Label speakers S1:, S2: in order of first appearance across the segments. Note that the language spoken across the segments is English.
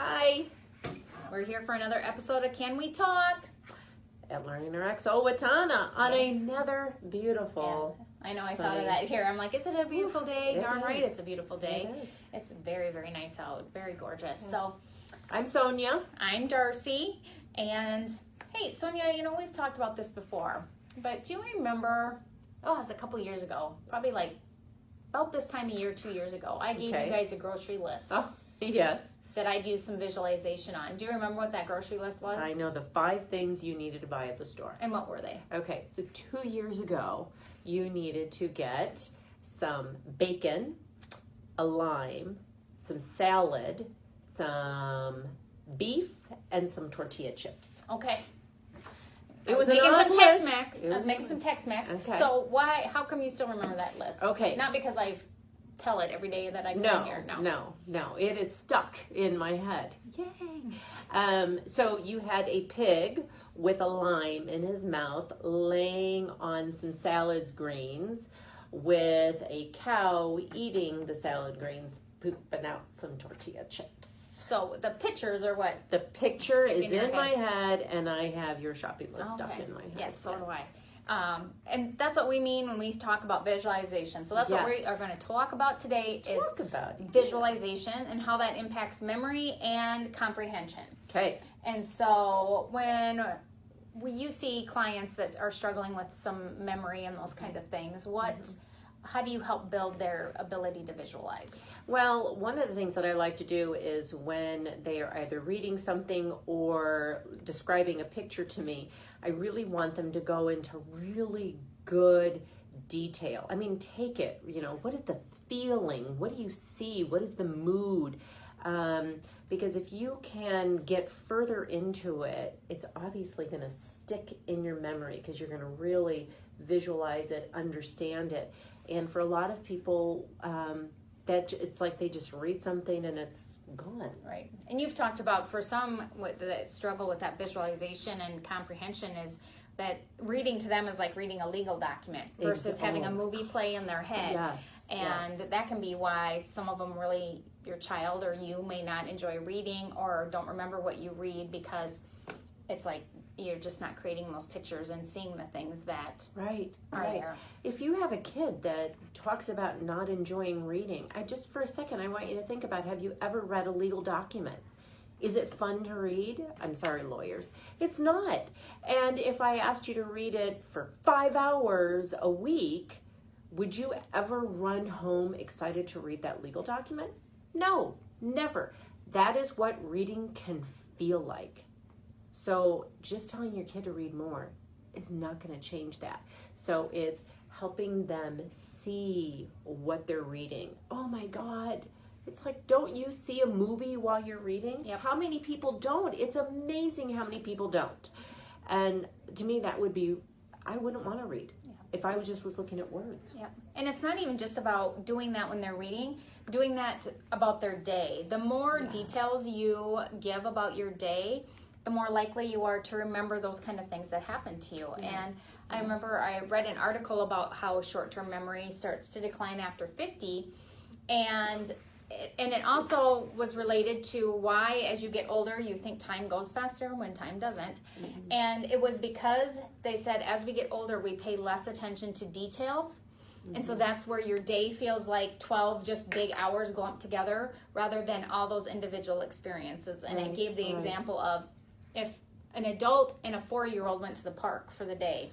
S1: Hi. We're here for another episode of Can We Talk?
S2: At LearningRx Owatonna on another beautiful
S1: I know I thought of that here. I'm like, is it a beautiful day? Darn right, it's a beautiful day.
S2: It is.
S1: It's very, very nice out. Very gorgeous.
S2: Yes.
S1: So
S2: I'm Sonia.
S1: I'm Darcy. And hey, Sonia, you know, we've talked about this before, but do you remember, it was a couple years ago, probably like about this time of year, 2 years ago, I gave you guys a grocery list.
S2: Oh, yes.
S1: That I'd use some visualization on. Do you remember what that grocery list was?
S2: I know the 5 things you needed to buy at the store.
S1: And what were they?
S2: Okay, so 2 years ago, you needed to get some bacon, a lime, some salad, some beef, and some tortilla chips.
S1: Okay.
S2: It was
S1: making
S2: an
S1: some
S2: list.
S1: Tex-Mex. I was making some Tex-Mex.
S2: Okay.
S1: So how come you still remember that list?
S2: Okay.
S1: Not because I tell it every day that I come here.
S2: No. It is stuck in my head. Yay. So you had a pig with a lime in his mouth laying on some salad greens with a cow eating the salad greens, pooping out some tortilla chips.
S1: So the pictures are what?
S2: The picture is
S1: in your
S2: in my head, and I have your shopping list stuck in my head.
S1: Yes, so do I. And that's what we mean when we talk about visualization. So that's what we are going to talk about today is visualization and how that impacts memory and comprehension.
S2: Okay.
S1: And so when you see clients that are struggling with some memory and those kinds of things, how do you help build their ability to visualize?
S2: Well, one of the things that I like to do is when they are either reading something or describing a picture to me, I really want them to go into really good detail. I mean, take it, what is the feeling? What do you see? What is the mood? Because if you can get further into it, it's obviously going to stick in your memory because you're going to really visualize it, understand it. And for a lot of people, that it's like they just read something and it's gone.
S1: Right. And you've talked about for some that struggle with that visualization and comprehension is that reading to them is like reading a legal document versus having a movie play in their head.
S2: Yes.
S1: And that can be why some of them really, your child or you may not enjoy reading or don't remember what you read because it's like you're just not creating those pictures and seeing the things that are there.
S2: If you have a kid that talks about not enjoying reading, for a second, I want you to think about, have you ever read a legal document? Is it fun to read? I'm sorry, lawyers. It's not. And if I asked you to read it for 5 hours a week, would you ever run home excited to read that legal document? No, never. That is what reading can feel like. So just telling your kid to read more is not going to change that. So it's helping them see what they're reading. Oh my God. It's like, don't you see a movie while you're reading?
S1: Yep.
S2: How many people don't? It's amazing how many people don't. And to me, that would be, I wouldn't want to read if I was looking at words.
S1: Yeah. And it's not even just about doing that when they're reading, doing that about their day. The more details you give about your day, the more likely you are to remember those kind of things that happen to you. And I remember I read an article about how short-term memory starts to decline after 50. And it also was related to why, as you get older, you think time goes faster when time doesn't. And it was because they said as we get older, we pay less attention to details. And so that's where your day feels like 12 just big hours go up together rather than all those individual experiences. And it gave the example of if an adult and a 4-year-old went to the park for the day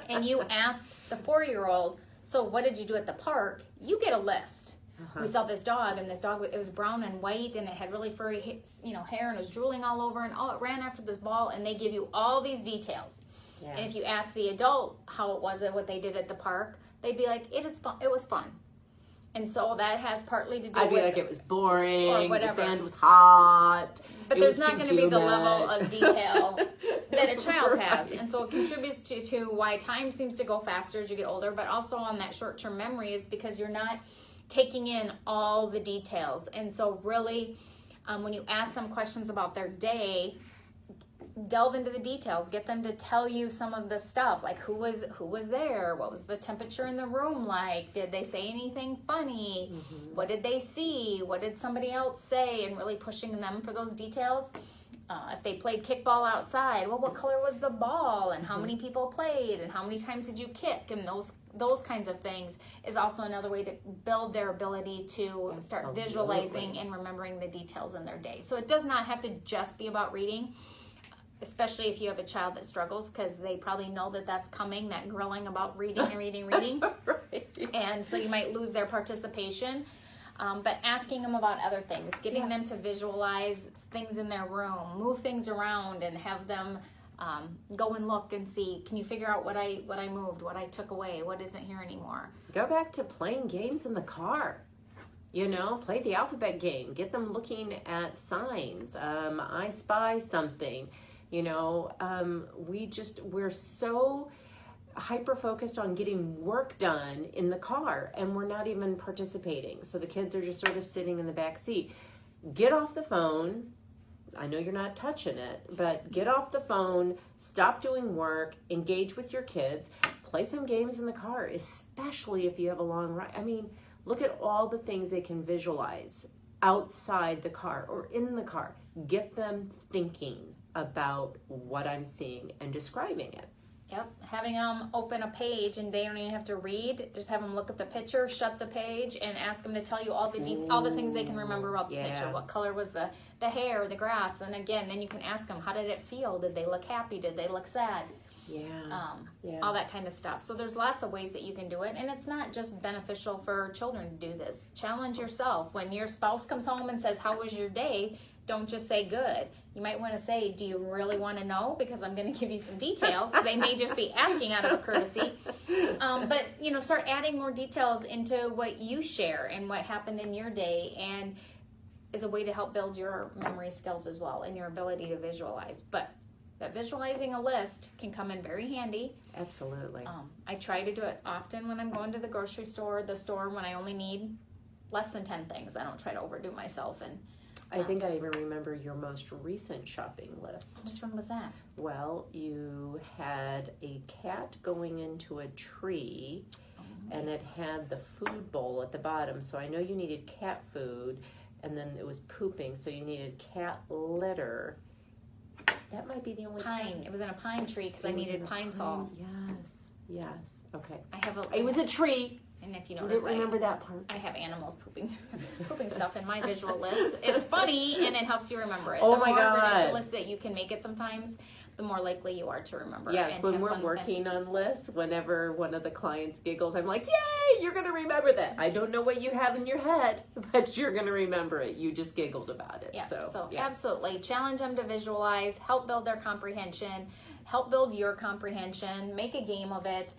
S1: and you asked the 4-year-old, so what did you do at the park? You get a list. We saw this dog, and this dog, it was brown and white, and it had really furry, hair, and it was drooling all over, and it ran after this ball, and they give you all these details. Yeah. And if you ask the adult how it was, what they did at the park, they'd be like, it was fun. And so that has partly to do with...
S2: I'd be like, it was boring,
S1: or whatever.
S2: The sand was hot.
S1: But there's not going to be the level of detail that a child has. And so it contributes to why time seems to go faster as you get older, but also on that short-term memory is because you're not taking in all the details. And so really, when you ask them questions about their day, delve into the details. Get them to tell you some of the stuff, like who was there, what was the temperature in the room like, did they say anything funny, what did they see, what did somebody else say, and really pushing them for those details. If they played kickball outside, well, what color was the ball, and how many people played, and how many times did you kick, and those kinds of things is also another way to build their ability to start visualizing and remembering the details in their day. So it does not have to just be about reading, especially if you have a child that struggles, because they probably know that that's coming, that grilling about reading and reading.
S2: Right.
S1: And so you might lose their participation. But asking them about other things, getting them to visualize things in their room, move things around, and have them go and look and see, can you figure out what I moved, what I took away, what isn't here anymore.
S2: Go back to playing games in the car. Play the alphabet game. Get them looking at signs. I spy something. We're so hyper-focused on getting work done in the car, and we're not even participating. So the kids are just sort of sitting in the back seat. Get off the phone. I know you're not touching it, but get off the phone, stop doing work, engage with your kids, play some games in the car, especially if you have a long ride. I mean, look at all the things they can visualize outside the car or in the car. Get them thinking about what I'm seeing and describing it.
S1: Yep, having them open a page and they don't even have to read. Just have them look at the picture, shut the page, and ask them to tell you all the things they can remember about the picture. What color was the hair, the grass, and again, then you can ask them, how did it feel? Did they look happy? Did they look sad? All that kind of stuff. So there's lots of ways that you can do it, and it's not just beneficial for children to do this. Challenge yourself. When your spouse comes home and says, how was your day? Don't just say good. You might want to say, do you really want to know? Because I'm going to give you some details. They may just be asking out of a courtesy. But, start adding more details into what you share and what happened in your day, and is a way to help build your memory skills as well and your ability to visualize. But that visualizing a list can come in very handy.
S2: Absolutely.
S1: I try to do it often when I'm going to the grocery store, the store when I only need less than 10 things. I don't try to overdo myself. And
S2: I think I even remember your most recent shopping list.
S1: Which one was that?
S2: Well, you had a cat going into a tree, and it had the food bowl at the bottom. So I know you needed cat food, and then it was pooping, so you needed cat litter. That might be the only
S1: pine. It was in a pine tree because I needed pine sol.
S2: Yes. Okay.
S1: It
S2: was a tree.
S1: And if you
S2: I
S1: notice,
S2: didn't remember that part.
S1: I have animals pooping stuff in my visual list. It's funny and it helps you remember it.
S2: Oh
S1: the
S2: my
S1: more
S2: God.
S1: ridiculous that you can make it sometimes, the more likely you are to remember.
S2: Yes,
S1: and
S2: when we're working on lists, whenever one of the clients giggles, I'm like, yay, you're going to remember that. I don't know what you have in your head, but you're going to remember it. You just giggled about it.
S1: Yeah, so absolutely. Challenge them to visualize, help build their comprehension, help build your comprehension, make a game of it.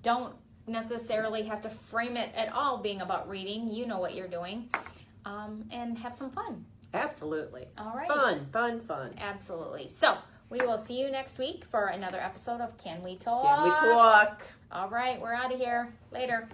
S1: Don't necessarily have to frame it at all being about reading. You know what you're doing. And have some fun.
S2: Absolutely.
S1: All right.
S2: Fun.
S1: Absolutely. So we will see you next week for another episode of Can We Talk?
S2: Can We Talk?
S1: All right, we're out of here. Later.